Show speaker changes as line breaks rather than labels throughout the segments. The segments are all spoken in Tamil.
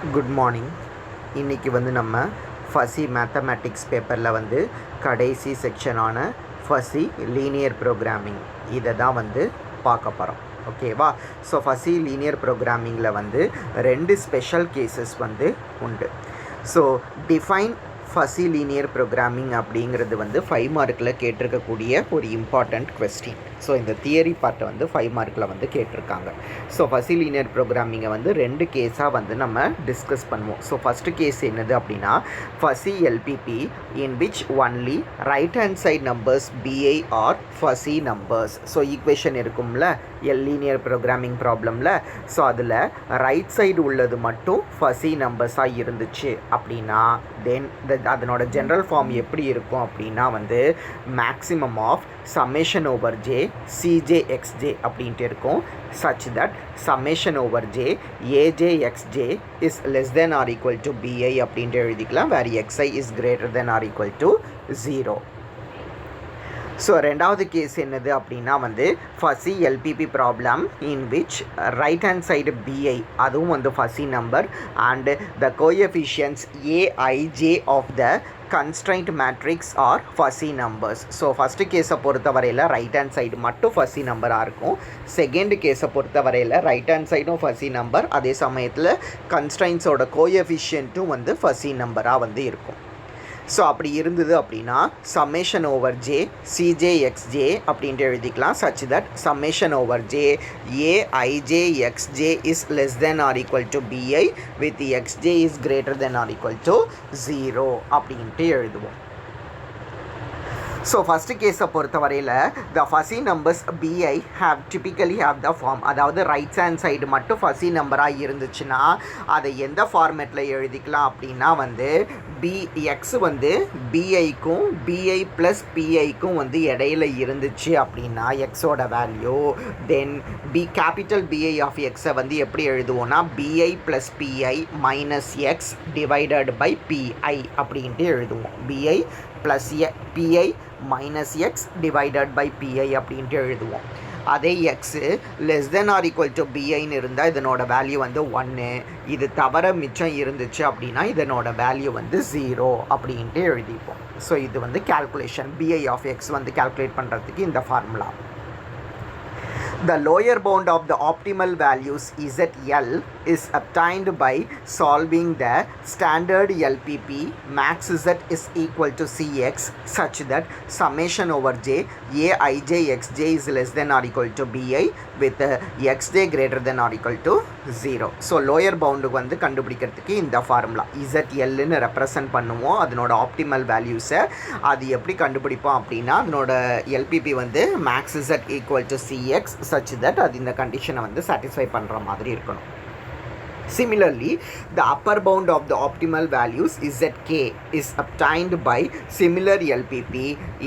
Good morning. இன்றைக்கி வந்து நம்ம ஃபஸி மேத்தமேட்டிக்ஸ் பேப்பரில் வந்து கடைசி செக்ஷனான ஃபஸி லீனியர் ப்ரோக்ராமிங் இதை தான் வந்து பார்க்க போகிறோம். ஓகேவா? ஸோ ஃபஸி லீனியர் ப்ரோக்ராமிங்கில் வந்து 2 ஸ்பெஷல் கேசஸ் வந்து உண்டு. So define fuzzy linear programming அப்படிங்கிறது வந்து 5 மார்க்கில் கேட்டிருக்கக்கூடிய ஒரு இம்பார்ட்டண்ட் கொஸ்டின். ஸோ இந்த தியரி பார்ட்டை வந்து 5 மார்க்கில் வந்து கேட்டிருக்காங்க. ஸோ ஃபஸி லீனியர் ப்ரோக்ராமிங்கை வந்து 2 கேஸாக வந்து நம்ம டிஸ்கஸ் பண்ணுவோம். ஸோ ஃபஸ்ட்டு கேஸ் என்னது அப்படின்னா fuzzy LPP in which only right hand side numbers b i are fuzzy numbers. So equation இருக்கும்ல லீனியர் ப்ரோக்ராமிங் ப்ராப்ளமில், ஸோ அதில் ரைட் சைடு உள்ளது மட்டும் ஃபஸி நம்பர்ஸாக இருந்துச்சு அப்படின்னா தென் அதனோட ஜென்ரல் ஃபார்ம் எப்படி இருக்கும் அப்படின்னா வந்து maximum of summation over j cj xj அப்படின்ட்டு இருக்கும், such that summation over j aj xj is less than or equal to bi அப்படின்ட்டு எழுதிக்கலாம், where xi is greater than or equal to 0. So ரெண்டாவது கேஸ் என்னது அப்படின்னா வந்து fuzzy LPP problem in which right hand side BI அதுவும் வந்து fuzzy number and the coefficients AIJ of the constraint matrix are fuzzy numbers. So first கேஸை பொறுத்த வரையில் ரைட் ஹேண்ட் சைடு மட்டும் ஃபஸி நம்பராக இருக்கும். செகண்ட் கேஸை பொறுத்த வரையில் ரைட் ஹேண்ட் சைடும் ஃபஸி நம்பர், அதே சமயத்தில் கன்ஸ்ட்ரைன்ஸோட கோஎஃபிஷியன்ட்டும் வந்து ஃபஸி நம்பராக வந்து இருக்கும். ஸோ அப்படி இருந்தது அப்படின்னா summation over J CJ XJ அப்படின்ட்டு எழுதிக்கலாம், such that summation over J AIJ XJ is less than or equal to BI with XJ is greater than or equal to 0 அப்படின்ட்டு எழுதுவோம். ஸோ ஃபஸ்ட்டு கேஸை பொறுத்த வரையில் the fuzzy numbers BI typically have the form, அதாவது ரைட் ஹேண்ட் சைடு மட்டும் ஃபஸி நம்பராக இருந்துச்சுன்னா அதை எந்த ஃபார்மேட்டில் எழுதிக்கலாம் அப்படின்னா வந்து எக்ஸ் வந்து பிஐக்கும் பிஐ ப்ளஸ் பிஐக்கும் வந்து இடையில இருந்துச்சு அப்படின்னா எக்ஸோட value then capital PI of எக்ஸை வந்து எப்படி எழுதுவோன்னா BI plus PI minus X divided by PI அப்படின்ட்டு எழுதுவோம். BI plus PI minus X divided by PI அப்படின்ட்டு எழுதுவோம். அதே X less than or equal to பிஐன்னு இருந்தால் இதனோட வேல்யூ வந்து 1, இது தவிர மிச்சம் இருந்துச்சு அப்படின்னா இதனோட வேல்யூ வந்து 0 அப்படின்ட்டு எழுதிப்போம். ஸோ இது வந்து கேல்குலேஷன் பிஐ ஆஃப் எக்ஸ் வந்து கேல்குலேட் பண்ணுறதுக்கு இந்த formula. The lower bound of the optimal values ZL is obtained by solving the standard LPP max Z is equal to Cx such that summation over j aij xj is less than or equal to bi with xj greater than or equal to 0. So lower பவுண்டுக்கு வந்து கண்டுபிடிக்கிறதுக்கு இந்த ஃபார்முலா ZLன்னு ரெப்ரசன்ட் பண்ணுவோம். அதனோட ஆப்டிமல் வேல்யூஸை அது எப்படி கண்டுபிடிப்போம் அப்படின்னா அதனோட எல்பிபி வந்து max Z equal to Cx such that அது இந்த கண்டிஷனை வந்து சாட்டிஸ்ஃபை பண்ணுற மாதிரி இருக்கணும். Similarly, the upper bound of the optimal values ZK is obtained by similar LPP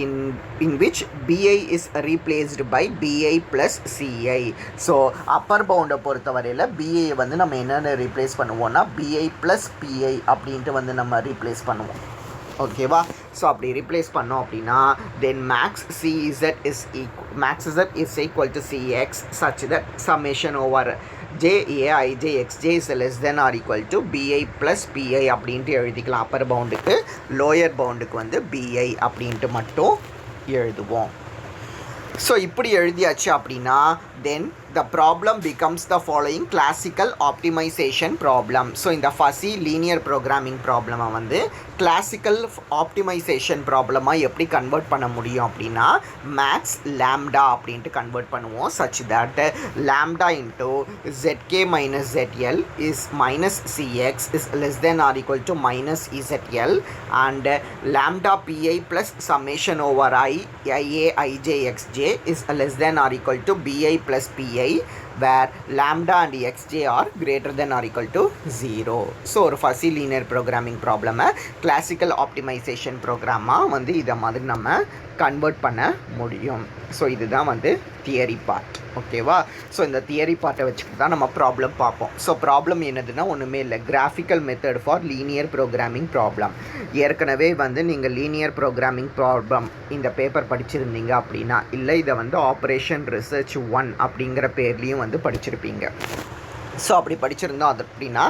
in which BI is replaced by BI plus CI. So, upper bound பொறுத்த வரையில் BI வந்து நம்ம என்னென்ன ரீப்ளேஸ் பண்ணுவோம்னா BI plus PI அப்படின்ட்டு வந்து நம்ம ரீப்ளேஸ் பண்ணுவோம். ஓகேவா? ஸோ அப்படி ரீப்ளேஸ் பண்ணோம் அப்படின்னா தென் maths Z is equal to Cx such that summation over JAIJ XJ is less than or equal to BI plus PI அப்படின்ட்டு எழுதிக்கலாம். அப்பர் பவுண்டுக்கு, லோயர் பவுண்டுக்கு வந்து BI அப்படின்ட்டு மட்டும் எழுதுவோம். ஸோ இப்படி எழுதியாச்சு அப்படின்னா then the problem becomes the following classical optimization problem. So இந்த ஃபஸி லீனியர் ப்ரோக்ராமிங் ப்ராப்ளமை வந்து கிளாசிக்கல் ஆப்டிமைசேஷன் ப்ராப்ளமாக எப்படி கன்வெர்ட் பண்ண முடியும் அப்படின்னா மேக்ஸ் லேம்டா அப்படின்ட்டு கன்வெர்ட் பண்ணுவோம். Such that lambda into ZK minus ZL is minus CX is less than or equal to minus ZL and lambda PI plus summation over AIJ XJ is less than or equal to BI plus PI where lambda and xj are greater than or equal to 0. So ஒரு ஃபஸி லீனியர் ப்ரோக்ராமிங் ப்ராப்ளமை கிளாசிக்கல் ஆப்டிமைசேஷன் ப்ரோக்ராமாக வந்து இதை மாதிரி நம்ம கன்வெர்ட் பண்ண முடியும். ஸோ இதுதான் வந்து தியரி பார்ட். ஓகேவா? ஸோ இந்த தியரி பார்ட்டை வச்சுக்கிட்டு தான் நம்ம ப்ராப்ளம் பார்ப்போம். ஸோ ப்ராப்ளம் என்னதுன்னா ஒன்றுமே இல்லை, graphical method for linear programming problem. ஏற்கனவே வந்து நீங்கள் லீனியர் ப்ரோக்ராமிங் ப்ராப்ளம் இந்த பேப்பர் படிச்சிருந்தீங்க அப்படின்னா, இல்லை இதை வந்து ஆப்ரேஷன் ரிசர்ச் 1 அப்படிங்கிற பேர்லேயும் வந்து படிச்சிருப்பீங்க. ஸோ அப்படி படிச்சிருந்தோம் அது அப்படின்னா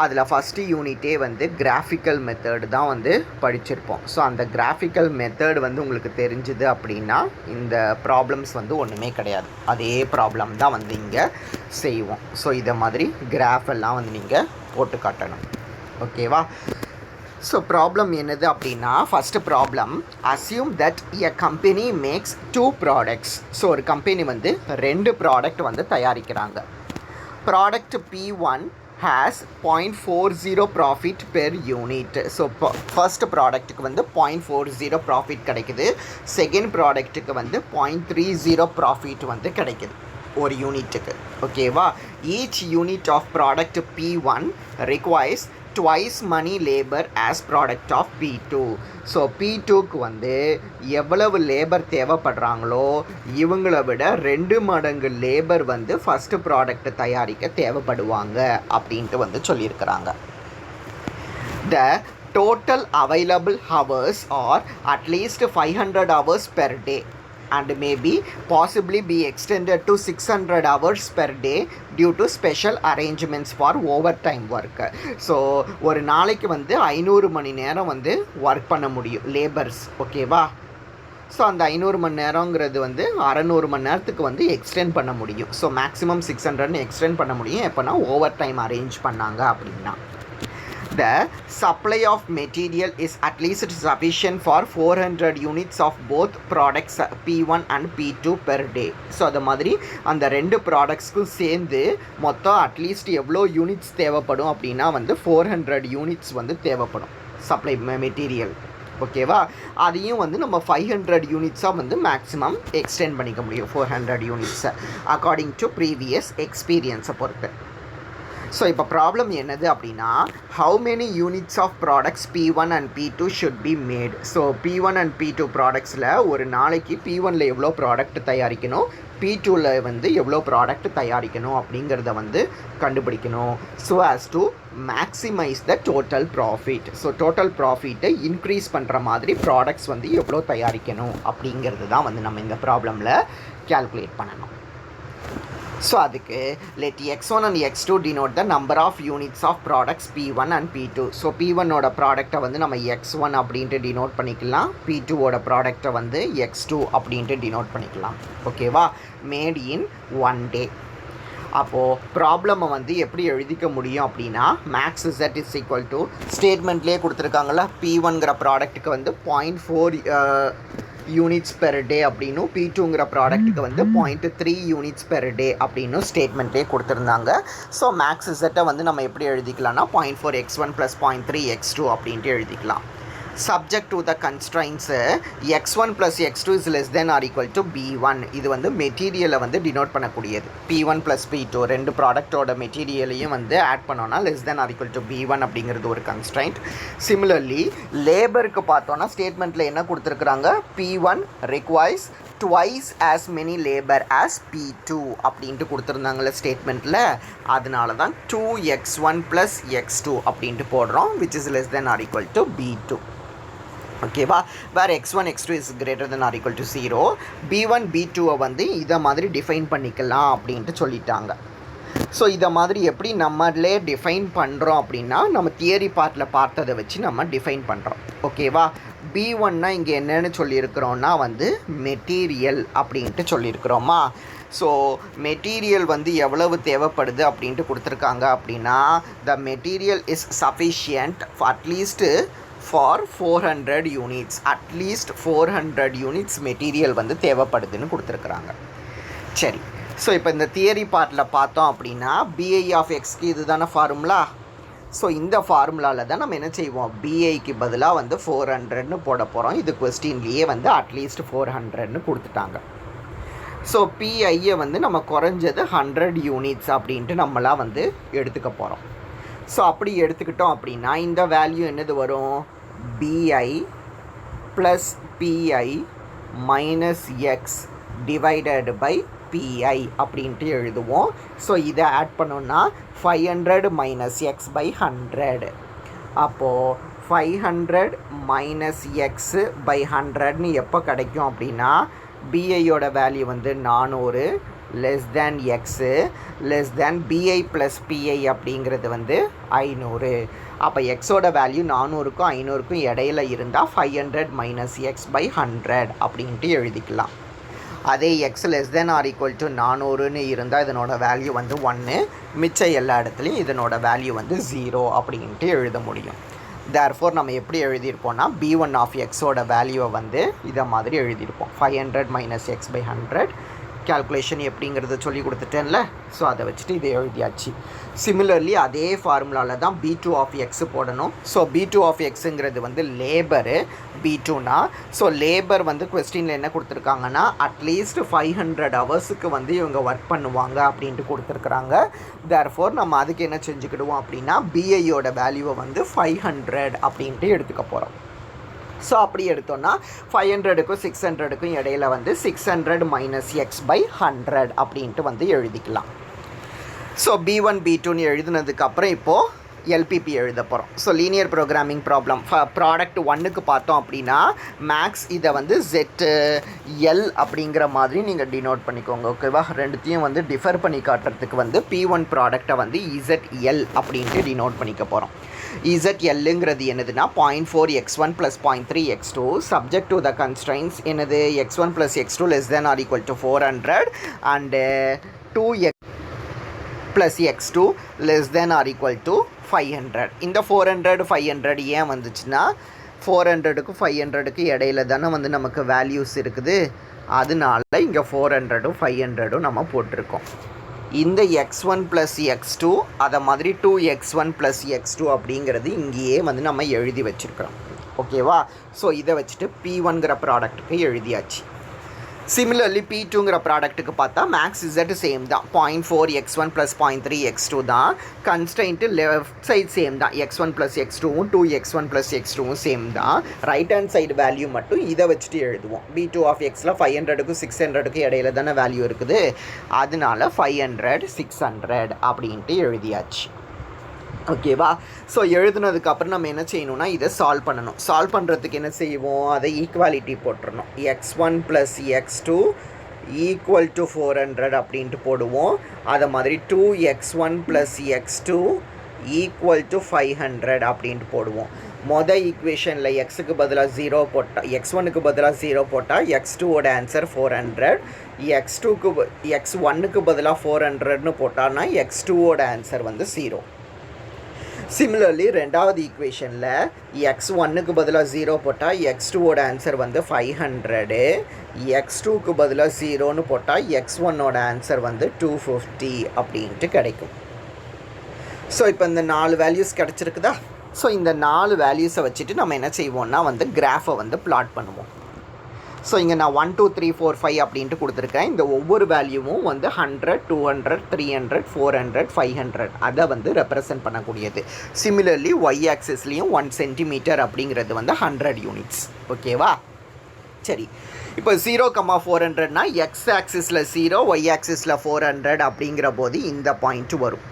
அதில் ஃபஸ்ட்டு யூனிட்டே வந்து கிராஃபிக்கல் மெத்தடு தான் வந்து படிச்சிருப்போம். ஸோ அந்த கிராஃபிக்கல் மெத்தட் வந்து உங்களுக்கு தெரிஞ்சுது அப்படின்னா இந்த ப்ராப்ளம்ஸ் வந்து ஒன்றுமே கிடையாது, அதே ப்ராப்ளம் தான் வந்து இங்கே செய்வோம். ஸோ இதை மாதிரி கிராஃப் எல்லாம் வந்து நீங்கள் போட்டு காட்டணும். ஓகேவா? ஸோ ப்ராப்ளம் என்னது அப்படின்னா, first problem, assume that a company makes 2 products. So ஒரு கம்பெனி வந்து 2 ப்ராடக்ட் வந்து தயாரிக்கிறாங்க. Product P1 has 0.40 profit per unit. So first ப்ராடக்ட்டுக்கு வந்து 0.40 ப்ராஃபிட் கிடைக்குது, செகண்ட் ப்ராடக்ட்டுக்கு வந்து 0.30 ப்ராஃபிட் வந்து கிடைக்குது ஒரு யூனிட்டுக்கு. ஓகேவா? Each unit of product P1 requires twice money labor as product of P2. So P2க்கு வந்து எவ்வளவு லேபர் தேவைப்படுறாங்களோ இவங்களை விட 2 மடங்கு லேபர் வந்து ஃபஸ்ட்டு ப்ராடக்ட்டை தயாரிக்க தேவைப்படுவாங்க அப்படின்ட்டு வந்து சொல்லியிருக்கிறாங்க. The total available hours are at least 500 hours per day and may be possibly be extended to 600 hours per day due to special arrangements for overtime work. So ஒரு நாளைக்கு வந்து 500 மணி நேரம் வந்து ஒர்க் பண்ண முடியும் லேபர்ஸ். ஓகேவா? ஸோ அந்த 500 மணி நேரங்கிறது வந்து 600 மணி நேரத்துக்கு வந்து எக்ஸ்டெண்ட் பண்ண முடியும். ஸோ மேக்ஸிமம் 600ன்னு எக்ஸ்டெண்ட் பண்ண முடியும் எப்போனா ஓவர் டைம் அரேஞ்ச் பண்ணாங்க அப்படின்னா. The supply of material is at least sufficient for 400 units of both products P1 and P2 per day. So அது மாதிரி அந்த 2 ப்ராடக்ட்ஸ்க்கும் சேர்ந்து மொத்தம் அட்லீஸ்ட் எவ்வளோ யூனிட்ஸ் தேவைப்படும் அப்படின்னா வந்து 400 யூனிட்ஸ் வந்து தேவைப்படும் சப்ளை மெட்டீரியல். ஓகேவா? அதையும் வந்து நம்ம 500 யூனிட்ஸாக வந்து மேக்ஸிமம் எக்ஸ்டெண்ட் பண்ணிக்க முடியும் 400 யூனிட்ஸை அக்கார்டிங் டு ப்ரீவியஸ் எக்ஸ்பீரியன்ஸை பொறுத்து. ஸோ இப்போ ப்ராப்ளம் என்னது அப்படின்னா, how many units of products P1 and P2 should be made. So P1 and P2 ப்ராடக்ட்ஸில் ஒரு நாளைக்கு P1ல் எவ்வளோ ப்ராடக்ட் தயாரிக்கணும், P2வில் வந்து எவ்வளோ ப்ராடக்ட் தயாரிக்கணும் அப்படிங்கிறத வந்து கண்டுபிடிக்கணும். So as to maximise the total profit. So total ப்ராஃபிட்டை இன்க்ரீஸ் பண்ணுற மாதிரி ப்ராடக்ட்ஸ் வந்து எவ்வளோ தயாரிக்கணும் அப்படிங்கிறது தான் வந்து நம்ம இந்த ப்ராப்ளமில் கேல்குலேட் பண்ணணும். ஸோ அதுக்கு let x1 and x2 denote the number of units of products P1 and P2. So P1ஓட ப்ராடக்டை வந்து நம்ம x1 அப்படின்ட்டு டினோட் பண்ணிக்கலாம், P2ஓட ப்ராடக்டை வந்து x2 அப்படின்ட்டு டினோட் பண்ணிக்கலாம். ஓகேவா? Made in 1 day. அப்போது ப்ராப்ளமை வந்து எப்படி எழுதிக்க முடியும் அப்படின்னா, max z is equal to ஸ்டேட்மெண்ட்லேயே கொடுத்துருக்காங்களா, P1ங்கிற ப்ராடக்ட்டுக்கு வந்து 0.4 யூனிட்ஸ் பெர் டே அப்படின்னும், P2ங்கிற ப்ராடக்ட்டுக்கு வந்து 0.3 யூனிட்ஸ் பெர் டே அப்படின்னும் ஸ்டேட்மெண்ட்லேயே கொடுத்துருந்தாங்க. ஸோ மேக்ஸ் செட்டை வந்து நம்ம எப்படி எழுதிக்கலாம்னா 0.4x1 + 0.3x2 அப்படின்ட்டு எழுதிக்கலாம். subject to the constraints x1 plus x2 is less than or equal to b1. இது வந்து மெட்டீரியலை வந்து டினோட் பண்ணக்கூடியது. p1 plus p2 ரெண்டு ப்ராடக்டோட மெட்டீரியலையும் வந்து ஆட் பண்ணோன்னா less than or equal to b1 அப்படிங்கிறது ஒரு கன்ஸ்ட்ரைண்ட். சிமிலர்லி லேபருக்கு பார்த்தோன்னா ஸ்டேட்மெண்ட்டில் என்ன கொடுத்துருக்குறாங்க, p1 requires twice as many labor as p2 அப்படின்ட்டு கொடுத்துருந்தாங்களே ஸ்டேட்மெண்ட்டில். அதனால தான் 2x1 plus x2 அப்படின்ட்டு போடுறோம், which is less than or equal to b2. ஓகேவா? வேறு x1 x2 is greater than or equal to 0. b1 b2வை வந்து இதை மாதிரி டிஃபைன் பண்ணிக்கலாம் அப்படின்ட்டு சொல்லிட்டாங்க. ஸோ இதை மாதிரி எப்படி நம்மளே டிஃபைன் பண்ணுறோம் அப்படின்னா, நம்ம தியரி பார்ட்டில் பார்த்ததை வச்சு நம்ம டிஃபைன் பண்ணுறோம். ஓகேவா? b1னா இங்கே என்னென்னு சொல்லியிருக்கிறோன்னா வந்து மெட்டீரியல் அப்படின்ட்டு சொல்லியிருக்கிறோமா. ஸோ மெட்டீரியல் வந்து எவ்வளவு தேவைப்படுது அப்படின்ட்டு கொடுத்துருக்காங்க அப்படின்னா, the material is sufficient at least for 400 units. At least 400 units material வந்து தேவைப்படுதுன்னு கொடுத்துருக்குறாங்க. சரி, ஸோ இப்போ இந்த தியரி பார்ட்டில் பார்த்தோம் அப்படின்னா பிஐ ஆஃப் எக்ஸ்க்கு இது தானே ஃபார்முலா. ஸோ இந்த ஃபார்முலாவில் தான் நம்ம என்ன செய்வோம், பிஐக்கு பதிலாக வந்து 400ன்னு போட போகிறோம். இது கொஸ்டின்லேயே வந்து அட்லீஸ்ட் 400ன்னு கொடுத்துட்டாங்க. ஸோ பிஐயை வந்து நம்ம குறைஞ்சது 100 யூனிட்ஸ் அப்படின்ட்டு நம்மளாம் வந்து எடுத்துக்க போகிறோம். ஸோ அப்படி எடுத்துக்கிட்டோம் அப்படின்னா இந்த வேல்யூ என்னது வரும், BI plus PI minus X divided by PI அப்படின்ட்டு எழுதுவோம். ஸோ இதை ஆட் பண்ணோன்னா 500 மைனஸ் எக்ஸ் பை 100. அப்போது 500 மைனஸ் எக்ஸு பை 100ன்னு எப்போ கிடைக்கும் அப்படின்னா, பிஐயோட வேல்யூ வந்து 400, less than X less than BI plus PI அப்படிங்கிறது வந்து 500. அப்போ எக்ஸோட வேல்யூ 400க்கும் 500க்கும் இடையில இருந்தால் 500 மைனஸ் எக்ஸ் பை 100 அப்படின்ட்டு எழுதிக்கலாம். அதே X less than or equal to 400ன்னு இருந்தால் இதனோட வேல்யூ வந்து 1, மிச்சம் எல்லா இடத்துலையும் இதனோட வேல்யூ வந்து 0 அப்படின்ட்டு எழுத முடியும். தேர்ஃபோர் நம்ம எப்படி எழுதியிருப்போம்னா b1 ஆஃப் எக்ஸோட வேல்யூவை வந்து இதை மாதிரி எழுதியிருப்போம். 500 மைனஸ் எக்ஸ் பை 100 கேல்குலேஷன் எப்படிங்கிறத சொல்லி கொடுத்துட்டேன்ல. ஸோ அதை வச்சுட்டு இதை எழுதியாச்சு. சிமிலர்லி அதே ஃபார்முலாவில் தான் b2 ஆஃப் எக்ஸு போடணும். ஸோ b2 ஆஃப் எக்ஸுங்கிறது வந்து லேபரு b2னா, ஸோ லேபர் வந்து கொஸ்டினில் என்ன கொடுத்துருக்காங்கன்னா அட்லீஸ்ட் 500 ஹவர்ஸுக்கு வந்து இவங்க ஒர்க் பண்ணுவாங்க அப்படின்ட்டு கொடுத்துருக்குறாங்க. தேர்ஃபோர் நம்ம அதுக்கு என்ன செஞ்சுக்கிடுவோம் அப்படின்னா பிஐயோட வேல்யூவை வந்து 500 அப்படின்ட்டு எடுத்துக்க போகிறோம். ஸோ அப்படி எடுத்தோன்னா 500க்கும் 600க்கும் இடையில வந்து 600 மைனஸ் எக்ஸ் பை 100 அப்படின்ட்டு வந்து எழுதிக்கலாம். ஸோ b1 b2ன்னு எழுதுனதுக்கப்புறம் இப்போது எல்பிபி எழுத போகிறோம். So linear programming problem product 1க்கு பார்த்தோம் அப்படின்னா மேக்ஸ் இதை வந்து ZL அப்படிங்கிற மாதிரி நீங்கள் டினோட் பண்ணிக்கோங்க. ஓகேவா? ரெண்டுத்தையும் வந்து டிஃபர் பண்ணி காட்டுறதுக்கு வந்து P1 ப்ராடக்டை வந்து ZL அப்படின்ட்டு டினோட் பண்ணிக்க போகிறோம். ZLங்கிறது என்னதுன்னா 0.4x1 + 0.3x2 subject to the constraints என்னது x1 + x2 less than or equal to 400 and 2x + x2 less than or equal to 500. இந்த 400 500 ஏன் வந்துச்சுன்னா 400க்கும் 500க்கும் இடையில தானே வந்து நமக்கு வேல்யூஸ் இருக்குது. அதனால இங்கே 400ம் 500ம் நம்ம போட்டிருக்கோம். இந்த x1 + x2 அதை மாதிரி 2x1 + x2 அப்படிங்கிறது இங்கேயே வந்து நம்ம எழுதி வச்சுருக்கிறோம். ஓகேவா? ஸோ இதை வச்சுட்டு P1ங்கிற ப்ராடக்ட்டுக்கு எழுதியாச்சு. சிமிலர்லி P2ங்கிற ப்ராடக்ட்டுக்கு பார்த்தா மேக்ஸ் Z சேம் தான். 0.4x1 + 0.3x2 தான். கன்ஸ்ட்ரெயின்ட்டு லெஃப்ட் சைட் சேம் தான். x1 + x2வும் 2x1 + x2வும் சேம் தான். ரைட் ஹேண்ட் சைடு வேல்யூ மட்டும் இதை வச்சுட்டு எழுதுவோம். b2 ஆஃப் எக்ஸில் 500க்கும் 600க்கும் இடையில தானே வேல்யூ இருக்குது. அதனால 500 600 அப்படின்ட்டு எழுதியாச்சு. ஓகேவா? ஸோ எழுதுனதுக்கப்புறம் நம்ம என்ன செய்யணும்னா இதை சால்வ் பண்ணணும். சால்வ் பண்ணுறதுக்கு என்ன செய்வோம், அதை ஈக்குவாலிட்டி போட்டுறணும். x1 + x2 = 400 அப்படின்ட்டு போடுவோம். அதை மாதிரி 2x1 + x2 = 500 அப்படின்ட்டு போடுவோம். மொதல் ஈக்குவேஷனில் எக்ஸுக்கு பதிலாக 0 போட்டால் x1க்கு பதிலாக 0 போட்டால் x2வோட ஆன்சர் 400, x1க்கு பதிலாக 400ன்னு போட்டால்னா x2வோட ஆன்சர் வந்து 0. சிமிலர்லி ரெண்டாவது ஈக்குவேஷனில் x1க்கு பதிலாக 0 போட்டால் x2வோட ஆன்சர் வந்து 500, x2க்கு பதிலாக 0ன்னு போட்டால் x1ஓட ஆன்சர் வந்து 250 அப்படின்ட்டு கிடைக்கும். ஸோ இப்போ இந்த 4 வேல்யூஸ் கிடச்சிருக்குதா? ஸோ இந்த 4 வேல்யூஸை வச்சுட்டு நம்ம என்ன செய்வோம்னா வந்து கிராஃபை வந்து பிளாட் பண்ணுவோம். ஸோ இங்கே நான் 1 2 3 4 5 அப்படின்ட்டு கொடுத்துருக்கேன். இந்த ஒவ்வொரு வேல்யூவும் வந்து 100 200 300 400 500 அதை வந்து ரெப்ரசன்ட் பண்ணக்கூடியது. சிமிலர்லி ஒய் ஆக்சிஸ்லேயும் 1 சென்டிமீட்டர் அப்படிங்கிறது வந்து 100 யூனிட்ஸ். ஓகேவா? சரி, இப்போ 0,400னா எக்ஸ் ஆக்சிஸில் 0 ஒய் ஆக்சிஸில் 400 அப்படிங்கிற போது இந்த பாயிண்ட் வரும்.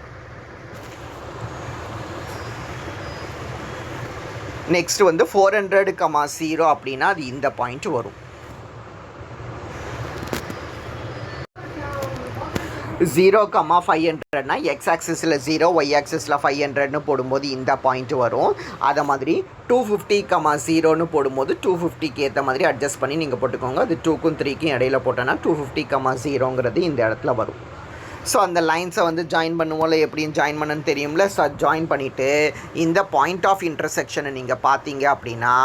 நெக்ஸ்ட் வந்து 400,0 அப்படின்னா அது இந்த பாயிண்ட் வரும். 0,500னா எக்ஸ் ஆக்சிஸில் 0 ஒய் ஆக்சிஸில் 500ன்னு போடும்போது இந்த பாயிண்ட் வரும். அதை மாதிரி 250,0ன்னு போடும்போது 250க்கு ஏற்ற மாதிரி அட்ஜஸ்ட் பண்ணி நீங்கள் போட்டுக்கோங்க. அது 2க்கும் 3க்கும் இடையில போட்டோன்னா 250,0ங்கிறது இந்த இடத்துல வரும். ஸோ அந்த லைன்ஸை வந்து ஜாயின் பண்ணுவோம்ல, எப்படின்னு ஜாயின் பண்ணணும்னு தெரியும்ல. ஸோ ஜாயின் பண்ணிவிட்டு இந்த பாயிண்ட் ஆஃப் இன்டர்செக்ஷனை நீங்கள் பார்த்தீங்க அப்படின்னா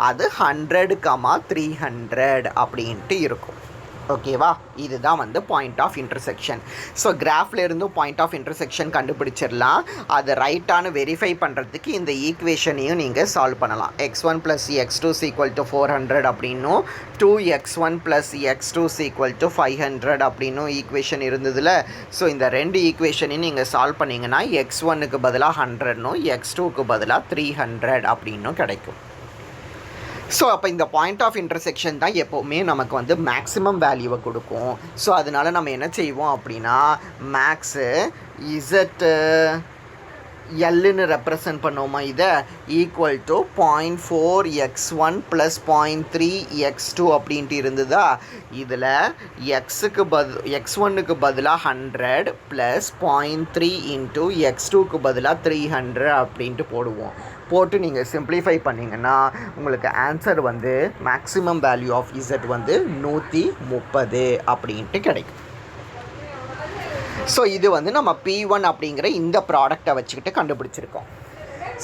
அது 100,300 அப்படின்ட்டு இருக்கும். ஓகேவா? இதுதான் வந்து பாயிண்ட் ஆஃப் இன்டர்செக்ஷன். ஸோ கிராஃபில் இருந்தும் பாயிண்ட் ஆஃப் இன்டர்செக்ஷன் கண்டுபிடிச்சிடலாம். அதை ரைட்டானு வெரிஃபை பண்ணுறதுக்கு இந்த ஈக்குவேஷனையும் நீங்கள் சால்வ் பண்ணலாம். x1 + x2 = 400 அப்படின்னும் 2x1 + x2 = 500 அப்படின்னும் ஈக்குவேஷன் இருந்ததில்ல. ஸோ இந்த ரெண்டு ஈக்குவேஷனையும் நீங்கள் சால்வ் பண்ணிங்கன்னா x1க்கு பதிலாக 100னும் x2க்கு பதிலாக 300 அப்படின்னும் கிடைக்கும். ஸோ அப்போ இந்த பாயிண்ட் ஆஃப் இன்டர்செக்ஷன் தான் எப்போவுமே நமக்கு வந்து மேக்ஸிமம் வேல்யூவை கொடுக்கும். ஸோ அதனால் நம்ம என்ன செய்வோம் அப்படின்னா மேக்ஸு எல்லுன்னு ரெப்ரசன்ட் பண்ணுவோமா இதை equal to 0.4x1 plus 0.3x2 அப்படின்ட்டு இருந்ததா. இதில் எக்ஸுக்கு x1க்கு பதிலாக 100 ப்ளஸ் 0.3 இன்ட்டு x2க்கு பதிலாக 300 அப்படின்ட்டு போடுவோம். போட்டு நீங்கள் சிம்ப்ளிஃபை பண்ணிங்கன்னா உங்களுக்கு ஆன்சர் வந்து மேக்ஸிமம் வேல்யூ ஆஃப் இசட் வந்து 130 அப்படின்ட்டு கிடைக்கும். ஸோ இது வந்து நம்ம P1 அப்படிங்கிற இந்த ப்ராடக்டை வச்சுக்கிட்டு கண்டுபிடிச்சிருக்கோம்.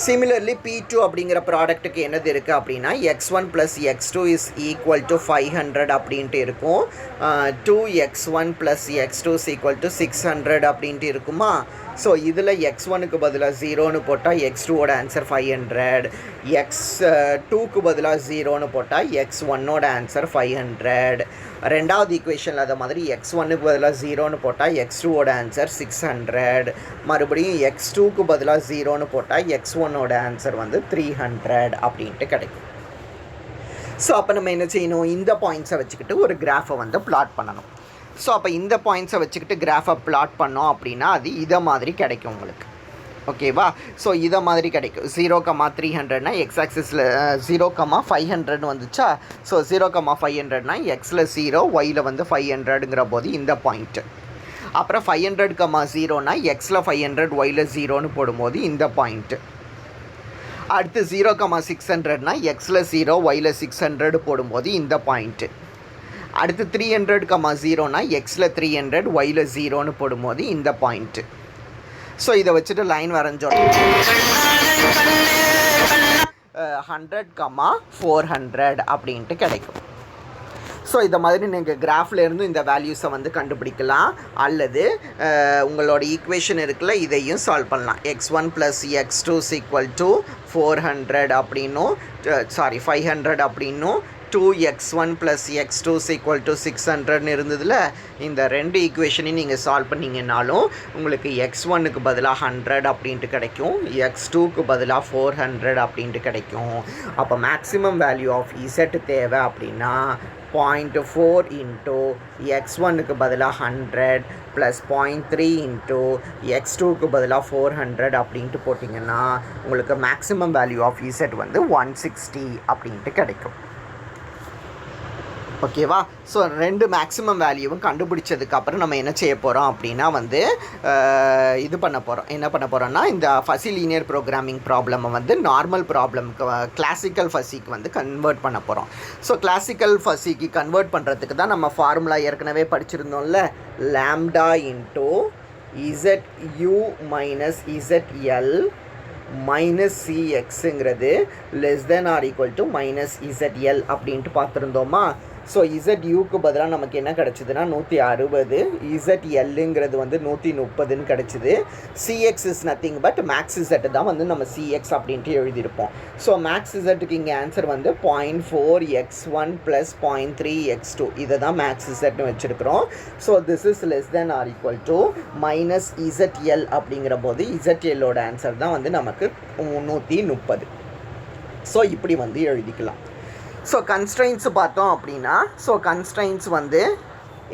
சிமிலர்லி P2 அப்படிங்கிற ப்ராடக்ட்டுக்கு என்னது இருக்குது அப்படின்னா x1 plus x2 is equal to 500 அப்படின்ட்டு இருக்கும். 2x1 plus x2 is equal to 600 அப்படின்ட்டு இருக்குமா. ஸோ இதில் x1க்கு பதிலாக 0ன்னு போட்டால் x2ஓட ஆன்சர் 500, x2க்கு பதிலாக 0ன்னு போட்டால் x1ஓட ஆன்சர் 500. ரெண்டாவது ஈக்குவேஷனில் அதை மாதிரி x1க்கு பதிலாக 0ன்னு போட்டால் x2ஓட ஆன்சர் 600. மறுபடியும் x2க்கு பதிலாக 0ன்னு போட்டால் x1ஓட ஆன்சர் வந்து 300 அப்படின்ட்டு கிடைக்கும். ஸோ அப்போ நம்ம என்ன செய்யணும், இந்த பாயிண்ட்ஸை வச்சுக்கிட்டு ஒரு கிராஃபை வந்து பிளாட் பண்ணணும். ஸோ அப்போ இந்த பாயிண்ட்ஸை வச்சுக்கிட்டு கிராஃபை பிளாட் பண்ணோம் அப்படின்னா அது இதை மாதிரி கிடைக்கும் உங்களுக்கு. ஓகேவா. ஸோ இதை மாதிரி கிடைக்கும். 0,300னா எக்ஸ் ஆக்சிஸில் 0,500 வந்துச்சா. ஸோ 0,500னா எக்ஸில் 0, ஒயில் வந்து 500ங்கிற போது இந்த பாயிண்ட்டு. அப்புறம் 500,0னா எக்ஸில் 500, ஒயில் 0ன்னு போடும்போது இந்த பாயிண்ட்டு. அடுத்து 0,600னா எக்ஸில் 0, ஒயில் 600 போடும்போது இந்த பாயிண்ட்டு. அடுத்து 300,0னா எக்ஸில் 300, ஒயில் 0ன்னு போடும்போது இந்த பாயிண்ட்டு. ஸோ இதை வச்சுட்டு லைன் வரைஞ்சோம் 100,400 அப்படின்ட்டு கிடைக்கும். ஸோ இதை மாதிரி நீங்கள் கிராஃப்லேருந்து இந்த வேல்யூஸை வந்து கண்டுபிடிக்கலாம். அல்லது உங்களோட ஈக்குவேஷன் இருக்குல்ல, இதையும் சால்வ் பண்ணலாம். x1 plus x2 is equal to 400 அப்படின்னும் 500 அப்படின்னும் 2x1 plus x2 is equal to 600ன்னு இருந்ததில் இந்த ரெண்டு ஈக்குவேஷனையும் நீங்கள் சால்வ் பண்ணிங்கன்னாலும் உங்களுக்கு x1க்கு பதிலாக 100 அப்படின்ட்டு கிடைக்கும், x2க்கு பதிலாக 400 அப்படின்ட்டு கிடைக்கும். அப்போ மேக்ஸிமம் வேல்யூ ஆஃப் இசட் தேவை அப்படின்னா 0.4 இன்ட்டு x1க்கு பதிலாக 100 ப்ளஸ் 0.3 இன்ட்டு x2க்கு பதிலாக 400 அப்படின்ட்டு போட்டிங்கன்னா உங்களுக்கு மேக்ஸிமம் வேல்யூ ஆஃப் இசட் வந்து 160 அப்படின்ட்டு கிடைக்கும். ஓகேவா. ஸோ ரெண்டு மேக்ஸிமம் வேல்யூவும் கண்டுபிடிச்சதுக்கப்புறம் நம்ம என்ன செய்ய போகிறோம் அப்படின்னா வந்து இது பண்ண போகிறோம். என்ன பண்ண போகிறோம்னா இந்த ஃபஸி லீனியர் ப்ரோக்ராமிங் ப்ராப்ளமை வந்து நார்மல் ப்ராப்ளம்க்கு கிளாசிக்கல் ஃபஸிக்கு வந்து கன்வெர்ட் பண்ண போகிறோம். ஸோ கிளாசிக்கல் ஃபஸிக்கு கன்வெர்ட் பண்ணுறதுக்கு தான் நம்ம ஃபார்முலா ஏற்கனவே படிச்சிருந்தோம்ல, lambda into ZU minus ZL minus CXங்கிறது less than or equal to minus ZL அப்படின்ட்டு பார்த்துருந்தோமா. ஸோ ZUக்கு பதிலாக நமக்கு என்ன கிடச்சிதுன்னா 160, ZLங்கிறது வந்து 130ன்னு கிடச்சிது. CX is nothing but max Z தான் வந்து நம்ம CX அப்படின்ட்டு எழுதியிருப்போம். ஸோ மேக்ஸ் இசட்டுக்கு இங்கே ஆன்சர் வந்து 0.4x1 ப்ளஸ் 0.3x2 இதை தான் மேக்ஸ் இசட்னு வச்சுருக்கிறோம். So this is less than or equal to minus ZL அப்படிங்கிற போது ZLோட ஆன்சர் தான் வந்து நமக்கு 130. ஸோ இப்படி வந்து எழுதிக்கலாம். ஸோ கன்ஸ்ட்ரைன்ட்ஸ் பார்த்தோம் அப்படின்னா, ஸோ கன்ஸ்ட்ரைன்ட்ஸ் வந்து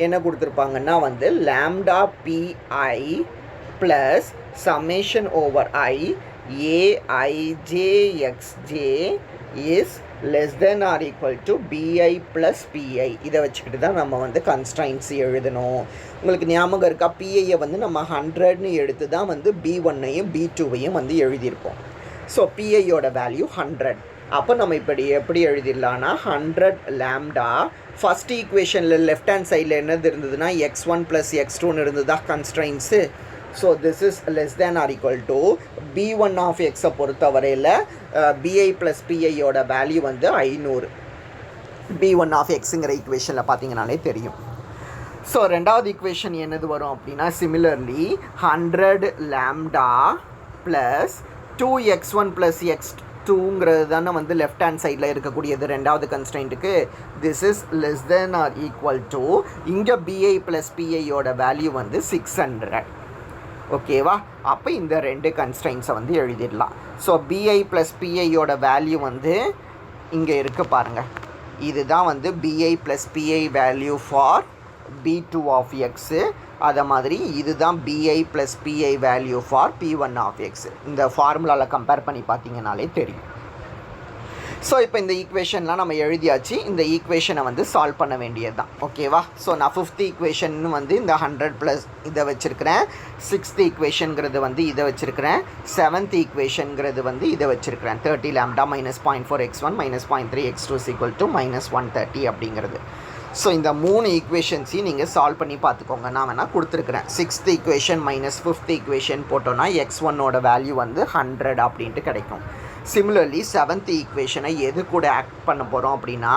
என்ன கொடுத்துருப்பாங்கன்னா வந்து lambda PI plus summation over I AIJXJ is less than or equal to BI plus PI. இதை வச்சுக்கிட்டு தான் நம்ம வந்து கன்ஸ்ட்ரைன்ட்ஸ் எழுதணும். உங்களுக்கு ஞாபகம் இருக்கா, PIயை வந்து நம்ம 100ன்னு எடுத்து தான் வந்து B1ஐயும் B2வையும் வந்து எழுதியிருப்போம். So PIயோட value 100. அப்போ நம்ம இப்படி எப்படி எழுதிடலான்னா 100 லாம்டா ஃபஸ்ட் ஈக்குவேஷனில் லெஃப்ட் ஹேண்ட் சைடில் என்னது இருந்ததுன்னா x1 ப்ளஸ் x2ன்னு இருந்ததா constraints. So this is less than or equal to B1 of எக்ஸை பொறுத்தவரையில் BI ப்ளஸ் PIயோட வேல்யூ வந்து 500. B1 ஆஃப் எக்ஸுங்கிற ஈக்குவேஷனில் பார்த்தீங்கன்னாலே தெரியும். ஸோ ரெண்டாவது ஈக்குவேஷன் என்னது வரும் அப்படின்னா சிமிலர்லி 100 லாம்டா ப்ளஸ் 2x1 ப்ளஸ் x2ங்கிறது தானே வந்து லெஃப்ட் ஹேண்ட் சைடில் இருக்கக்கூடியது ரெண்டாவது கன்ஸ்ட்ரைண்ட்டுக்கு. This is less than or equal to இங்கே BI ப்ளஸ் PIயோட வேல்யூ வந்து 600. ஓகேவா. அப்போ இந்த ரெண்டு கன்ஸ்ட்ரைன்ட்ஸை வந்து எழுதிடலாம். ஸோ BI ப்ளஸ் PIயோட வேல்யூ வந்து இங்கே இருக்குது பாருங்கள். இதுதான் வந்து BI plus PI value for B2 of X. அதை மாதிரி இதுதான் BI plus PI value for P1 of X. இந்த ஃபார்முலாவில் கம்பேர் பண்ணி பார்த்தீங்கனாலே தெரியும். ஸோ இப்போ இந்த ஈக்குவேஷன்லாம் நம்ம எழுதியாச்சு. இந்த ஈக்குவேஷனை வந்து சால்வ் பண்ண வேண்டியது தான். ஓகேவா? ஸோ நான் 5th ஈக்குவேஷன் வந்து இந்த 100 ப்ளஸ் இதை வச்சுருக்கிறேன். 6th ஈக்குவேஷனுங்கிறது வந்து இதை வச்சுருக்கிறேன். 7th ஈக்குவேஷனுங்கிறது வந்து இதை வச்சுருக்கிறேன். 30 lambda minus 0.4 x1 minus 0.3 x2 equal to minus 130 அப்படிங்கிறது. ஸோ இந்த 3 ஈக்குவேஷன்ஸையும் நீங்கள் சால்வ் பண்ணி பார்த்துக்கோங்க. நான் வேணால் கொடுத்துருக்குறேன். 6th equation minus 5th equation போட்டோன்னா x1ஓட வேல்யூ வந்து 100 அப்படின்ட்டு கிடைக்கும். சிமிலர்லி 7th ஈக்குவேஷனை எது கூட ஆக்ட் பண்ண போகிறோம் அப்படின்னா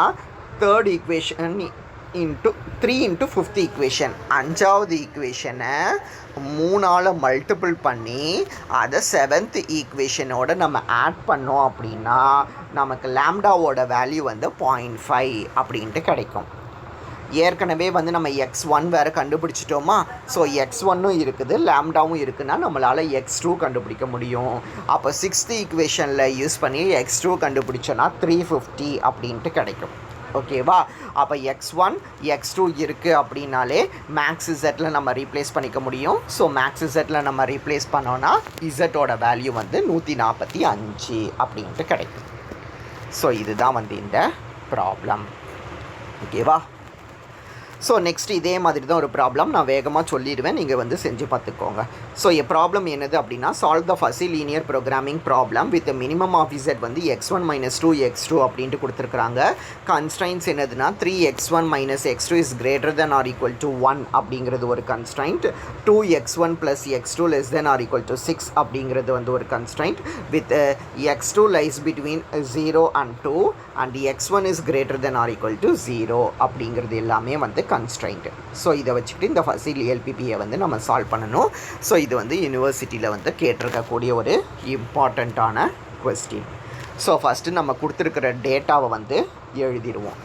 3rd equation into 3 into 5th equation. 5வது ஈக்குவேஷனை 3ஆல் மல்டிபிள் பண்ணி அதை 7th ஈக்குவேஷனோட நம்ம ஆட் பண்ணோம் அப்படின்னா நமக்கு லாம்டாவோட வேல்யூ வந்து 0.5 அப்படின்ட்டு கிடைக்கும். ஏற்கனவே வந்து நம்ம x1 வேறு கண்டுபிடிச்சிட்டோமா. ஸோ x1ம் இருக்குது, லாம்டாவும் இருக்குன்னா நம்மளால் x2 கண்டுபிடிக்க முடியும். அப்போ 6th ஈக்குவேஷனில் யூஸ் பண்ணி x2 கண்டுபிடிச்சோன்னா 350 அப்படின்ட்டு கிடைக்கும். ஓகேவா? அப்போ x1 x2 இருக்குது அப்படின்னாலே மேக்ஸ் இசட்டில் நம்ம ரீப்ளேஸ் பண்ணிக்க முடியும். ஸோ மேக்ஸ் இசட்டில் நம்ம ரீப்ளேஸ் பண்ணோன்னா இசட்டோட வேல்யூ வந்து 145 அப்படின்ட்டு கிடைக்கும். ஸோ இதுதான் வந்து இந்த ப்ராப்ளம். ஓகேவா? ஸோ நெக்ஸ்ட் இதே மாதிரி தான் ஒரு ப்ராப்ளம் நான் வேகமாக சொல்லிடுவேன், நீங்கள் வந்து செஞ்சு பார்த்துக்கோங்க. ஸோ ப்ராப்ளம் என்னது அப்படின்னா solve the fuzzy linear programming problem with minimum of Z வந்து x1 மைனஸ் 2x2 அப்படின்ட்டு கொடுத்துருக்குறாங்க. கன்ஸ்ட்ரைன்ஸ் என்னதுன்னா 3x1 minus x2 is greater than or equal to 1 அப்படிங்கிறது ஒரு constraint. 2x1 plus x2 less than or equal to 6 அப்படிங்கிறது வந்து ஒரு constraint. With x2 lies between 0 and 2 and x1 is greater than or equal to 0 அப்படிங்கிறது எல்லாமே வந்து கன்ஸ்ட்ரைண்ட். ஸோ இதை வச்சுக்கிட்டு இந்த ஃபஸி எல்பிபியை வந்து நம்ம சால்வ் பண்ணணும். ஸோ இது வந்து யூனிவர்சிட்டியில் வந்து கேட்டிருக்கக்கூடிய ஒரு இம்பார்ட்டண்ட்டான கொஸ்டின். ஸோ ஃபஸ்ட்டு நம்ம கொடுத்துருக்கிற டேட்டாவை வந்து எழுதிடுவோம்.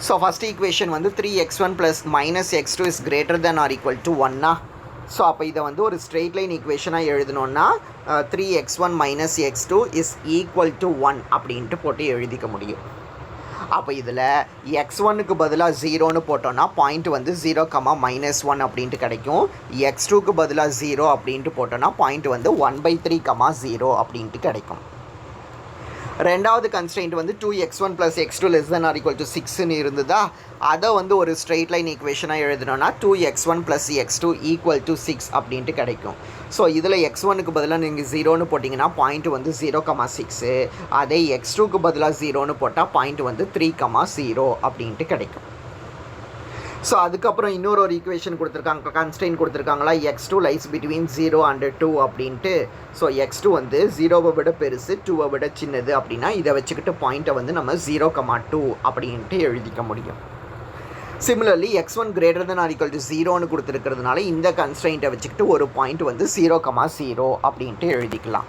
ஸோ ஃபஸ்ட் ஈக்குவேஷன் வந்து 3x1 plus minus x2 is greater than or equal to 1. So அப்போ இதை வந்து ஒரு ஸ்ட்ரெயிட் லைன் ஈக்குவேஷனாக எழுதணுன்னா 3x1 minus x2 is equal to 1 அப்படின்ட்டு போட்டு எழுதிக்க முடியும். அப்போ இதில் x1க்கு பதிலாக 0ன்னு போட்டோன்னா பாயிண்ட் வந்து 0,-1 அப்படின்ட்டு கிடைக்கும். x2க்கு பதிலாக 0 அப்படின்ட்டு போட்டோன்னா பாயிண்ட் வந்து 1/3,0 அப்படின்ட்டு கிடைக்கும். ரெண்டாவது கன்ஸ்ட்ரெயின்ட் வந்து 2x1 plus x2 less than or equal to 6ன்னு இருந்ததா, அதை வந்து ஒரு ஸ்ட்ரெயிட் லைன் ஈக்குவேஷனாக எழுதணும்னா 2x1 plus x2 equal to 6 அப்படின்ட்டு கிடைக்கும். ஸோ இதில் x1க்கு பதிலாக நீங்கள் 0ன்னு போட்டிங்கன்னா பாயிண்ட் வந்து 0,6. அதே x2க்கு பதிலாக 0ன்னு போட்டால் பாயிண்ட் வந்து 3,0 அப்படின்ட்டு கிடைக்கும். ஸோ அதுக்கப்புறம் இன்னொரு ஈக்குவேஷன் கொடுத்துருக்காங்க, கன்ஸ்ட்ரெயின்ட் கொடுத்துருக்காங்களா, x2 லைஸ் பிட்வீன் 0 and 2 அப்படின்ட்டு. ஸோ x2 வந்து 0வை விட பெருசு, 2வை விட சின்னது அப்படின்னா இதை வச்சுக்கிட்டு பாயிண்ட்டை வந்து நம்ம 0,2 அப்படின்ட்டு எழுதிக்க முடியும். Similarly x1 greater than or equal to 0ன்னு கொடுத்துருக்கிறதுனால இந்த கன்ஸ்ட்ரெயின்ட்டை வச்சுக்கிட்டு ஒரு பாயிண்ட் வந்து 0,0 அப்படின்ட்டு எழுதிக்கலாம்.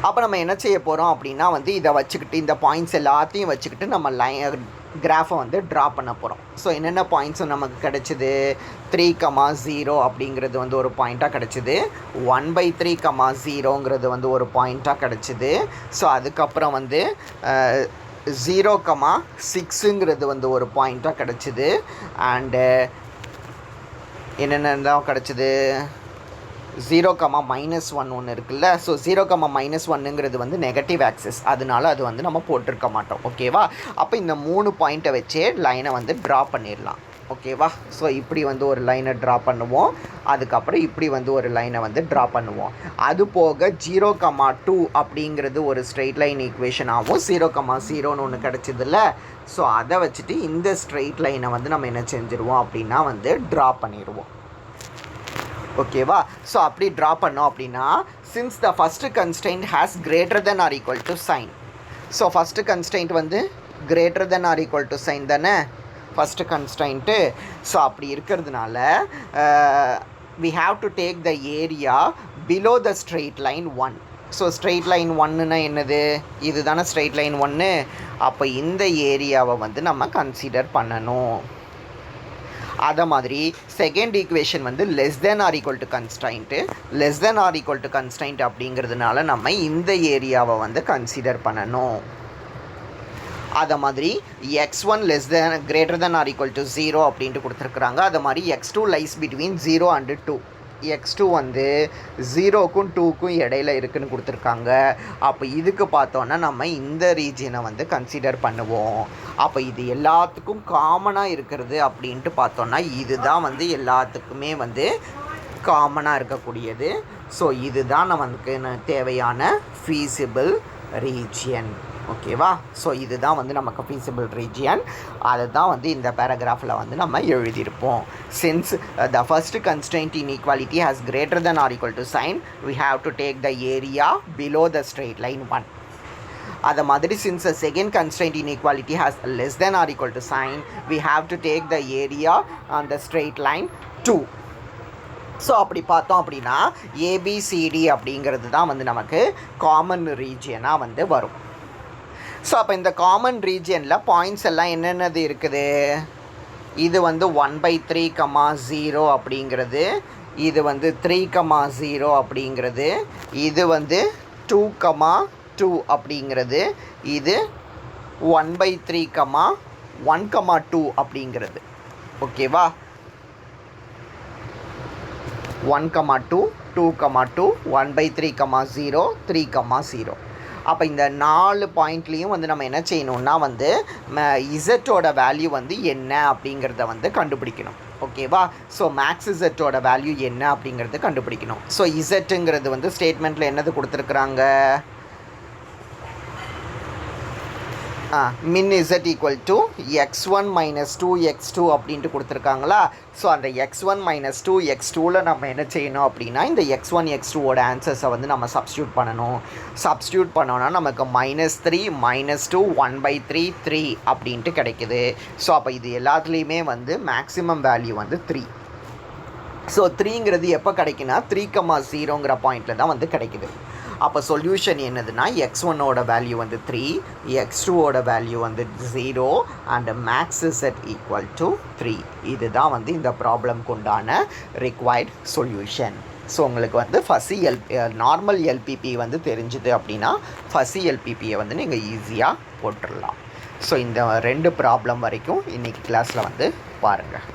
அப்போ நம்ம என்ன செய்ய போகிறோம் அப்படின்னா வந்து இதை வச்சுக்கிட்டு இந்த பாயிண்ட்ஸ் எல்லாத்தையும் வச்சுக்கிட்டு நம்ம கிராஃபை வந்து ட்ரா பண்ண போகிறோம். ஸோ என்னென்ன பாயிண்ட்ஸும் நமக்கு கிடச்சிது, 3,0 அப்படிங்கிறது வந்து ஒரு பாயிண்ட்டாக கிடச்சிது, 1/3,0ங்கிறது வந்து ஒரு பாயிண்ட்டாக கிடச்சிது. ஸோ அதுக்கப்புறம் வந்து 0,6ங்கிறது வந்து ஒரு பாயிண்ட்டாக கிடச்சிது. அண்டு என்னென்ன தான் கிடச்சிது, 0,-1 ஒன்று இருக்குல்ல. ஸோ 0,-1ங்கிறது வந்து நெகட்டிவ் ஆக்சிஸ், அதனால அது வந்து நம்ம போட்டிருக்க மாட்டோம். ஓகேவா? அப்போ இந்த 3 பாயிண்ட்டை வச்சே லைனை வந்து ட்ரா பண்ணிடலாம். ஓகேவா? ஸோ இப்படி வந்து ஒரு லைனை ட்ரா பண்ணுவோம், அதுக்கப்புறம் இப்படி வந்து ஒரு லைனை வந்து ட்ரா பண்ணுவோம். அது போக 0,2 அப்படிங்கிறது ஒரு ஸ்ட்ரெயிட் லைன் ஈக்குவேஷனாகவும் 0,0ன்னு ஒன்று கிடச்சிதில்ல. ஸோ அதை வச்சுட்டு இந்த ஸ்ட்ரெயிட் லைனை வந்து நம்ம என்ன செஞ்சுருவோம் அப்படின்னா வந்து ட்ரா பண்ணிடுவோம். ஓகேவா? ஸோ அப்படி ட்ரா பண்ணோம் அப்படின்னா since the first constraint has greater than or equal to sign. So first constraint வந்து greater than or equal to sign தானே ஃபஸ்ட்டு கன்ஸ்ட்ரெயின்ட்டு. ஸோ அப்படி இருக்கிறதுனால we have to take the area below the straight line 1. So straight line 1ன்னா என்னது, இது தானே ஸ்ட்ரெயிட் லைன் 1. அப்போ இந்த ஏரியாவை வந்து நம்ம கன்சிடர் பண்ணணும். அதை மாதிரி செகண்ட் ஈக்குவேஷன் வந்து less than or equal to constraint, less than or equal to constraint அப்படிங்கிறதுனால நம்ம இந்த ஏரியாவை வந்து கன்சிடர் பண்ணணும். அதை மாதிரி x1 greater than or equal to 0 அப்படின்ட்டு கொடுத்துருக்குறாங்க. அது மாதிரி x2 lies between 0 and 2. x2 வந்து 0க்கும் 2க்கும் இடையில இருக்குன்னு கொடுத்துருக்காங்க. அப்போ இதுக்கு பார்த்தோன்னா நம்ம இந்த ரீஜியனை வந்து கன்சிடர் பண்ணுவோம். அப்போ இது எல்லாத்துக்கும் காமனாக இருக்கிறது அப்படின்ட்டு பார்த்தோன்னா இதுதான் வந்து எல்லாத்துக்குமே வந்து காமனாக இருக்கக்கூடியது. ஸோ இதுதான் நமக்கு தேவையான ஃபீஸிபிள் ரீஜியன். ஓகேவா? ஸோ இதுதான் வந்து நமக்கு ஃபீஸிபிள் ரீஜியன். அதை தான் வந்து இந்த பேராகிராஃபில் வந்து நம்ம எழுதியிருப்போம். Since the first constraint inequality has greater than or equal to sign, we have to take the area below the straight line 1. அது மாதிரி since the second constraint inequality has less than or equal to sign, we have to take the area on the straight line 2. So அப்படி பார்த்தோம் அப்படின்னா ஏபிசிடி அப்படிங்கிறது தான் வந்து நமக்கு காமன் ரீஜியனாக வந்து வரும். ஸோ அப்போ இந்த காமன் ரீஜியனில் பாயிண்ட்ஸ் எல்லாம் என்னென்னது இருக்குது? இது வந்து 1/3, 0 அப்படிங்கிறது, இது வந்து 3, 0 அப்படிங்கிறது, இது வந்து 2, 2 அப்படிங்கிறது, இது 1/3, 1, 2 அப்படிங்கிறது. ஓகேவா? 1, 2, 2, 2, 1/3, 0, 3, 0. அப்போ இந்த 4 பாயிண்ட்லேயும் வந்து நம்ம என்ன செய்யணும்னா வந்து இசட்டோட வேல்யூ வந்து என்ன அப்படிங்கிறத வந்து கண்டுபிடிக்கணும். ஓகேவா? ஸோ மேக்ஸ் இசட்டோட வேல்யூ என்ன அப்படிங்கிறது கண்டுபிடிக்கணும். ஸோ இசட்டுங்கிறது வந்து ஸ்டேட்மெண்ட்டில் என்னது கொடுத்துருக்குறாங்க? min z equal to x1 minus 2x2 அப்படின்ட்டு கொடுத்துருக்காங்களா? ஸோ அந்த x1 minus 2x2வில் நம்ம என்ன செய்யணும் அப்படின்னா இந்த x1 x2ஓட ஆன்சர்ஸை வந்து நம்ம சப்ஸ்டியூட் பண்ணணும். சப்ஸ்டியூட் பண்ணோன்னா நமக்கு -3 -2 1/3 3 அப்படின்ட்டு கிடைக்குது. ஸோ அப்போ இது எல்லாத்துலேயுமே வந்து மேக்ஸிமம் வேல்யூ வந்து 3. ஸோ 3ங்கிறது எப்போ கிடைக்குன்னா 3, 0ங்கிற பாயிண்டில் தான் வந்து கிடைக்குது. அப்போ சொல்யூஷன் என்னதுன்னா x1ஓட வேல்யூ வந்து 3, x2ஓட வேல்யூ வந்து 0 and max Z equal to 3. இதுதான் வந்து இந்த ப்ராப்ளம்க்கு உண்டான ரிக்வயர்ட் சொல்யூஷன். ஸோ உங்களுக்கு வந்து நார்மல் எல்பிபி வந்து தெரிஞ்சுது அப்படின்னா ஃபஸி எல்பிபியை வந்து நீங்கள் ஈஸியாக போட்டுடலாம். ஸோ இந்த 2 ப்ராப்ளம் வரைக்கும் இன்றைக்கி கிளாஸில் வந்து பாருங்கள்.